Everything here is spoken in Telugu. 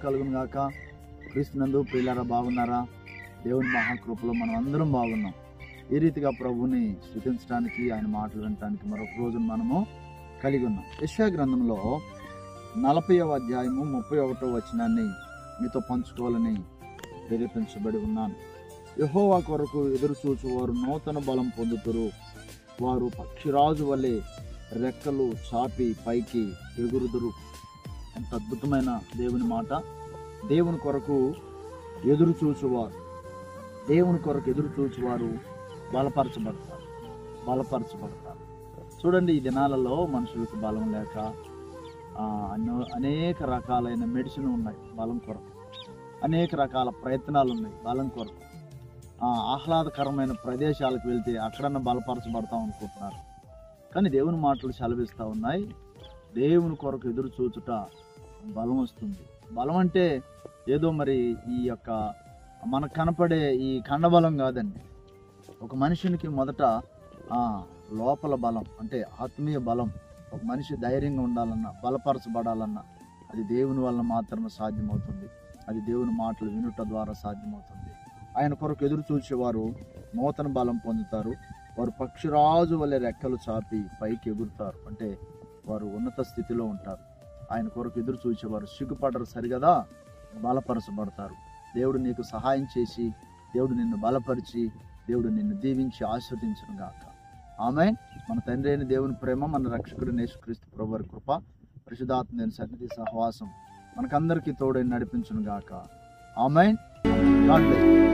కలుగును గాక. క్రీస్తునందు ప్రియులారా బాగున్నారా? దేవుని మహాకృపలో మనం అందరం బాగున్నాం. ఈ రీతిగా ప్రభుని స్తుతించడానికి, ఆయన మాటలు వినడానికి మరొక రోజును మనము కలిగి ఉన్నాం. యెషయా గ్రంథంలో 40వ అధ్యాయము 31వ వచనాన్ని మీతో పంచుకోవాలని ప్రేరేపించబడి ఉన్నాను. యెహోవా కొరకు ఎదురు చూచువారు నూతన బలం పొందుతురు. వారు పక్షిరాజు వలె రెక్కలు చాపి పైకి ఎగురుదురు. ఎంత అద్భుతమైన దేవుని మాట. దేవుని కొరకు ఎదురు చూచువారు బలపరచబడతారు. చూడండి, ఈ దినాలలో మనుషులకు బలం లేక అనేక రకాలైన మెడిసిన్ ఉన్నాయి బలం కొరకు, అనేక రకాల ప్రయత్నాలు ఉన్నాయి బలం కొరకు. ఆహ్లాదకరమైన ప్రదేశాలకు వెళ్తే అక్కడన్నా బలపరచబడతాం అనుకుంటున్నారు. కానీ దేవుని మాటలు సెలవిస్తూ ఉన్నాయి, దేవుని కొరకు ఎదురు చూచుట బలం వస్తుంది. బలం అంటే ఏదో మరి ఈ యొక్క మనకు కనపడే ఈ కండబలం కాదండి. ఒక మనిషినికి మొదట లోపల బలం అంటే ఆత్మీయ బలం. ఒక మనిషి ధైర్యంగా ఉండాలన్నా, బలపరచబడాలన్నా అది దేవుని వల్ల మాత్రమే సాధ్యమవుతుంది. అది దేవుని మాటలు వినుట ద్వారా సాధ్యమవుతుంది. ఆయన కొరకు ఎదురు చూసేవారు నూతన బలం పొందుతారు. వారు పక్షిరాజు వలె రెక్కలు చాపి పైకి ఎగురుతారు. అంటే వారు ఉన్నత స్థితిలో ఉంటారు. ఆయన కొరకు ఎదురు చూసేవారు సిగ్గుపడరు, సరిగదా, బలపరచబడతారు. దేవుడు నీకు సహాయం చేసి, దేవుడు నిన్ను బలపరిచి, దేవుడు నిన్ను దీవించి ఆశీర్వదించును గాక. ఆమేన్. మన తండ్రి అయిన దేవుని ప్రేమ, మన రక్షకుడు యేసుక్రీస్తు ప్రభువారి కృప, పరిశుద్ధాత్మ దేవుని సన్నిధి సహవాసం మనకందరికీ తోడై నడిపించును గాక. ఆమేన్. God bless.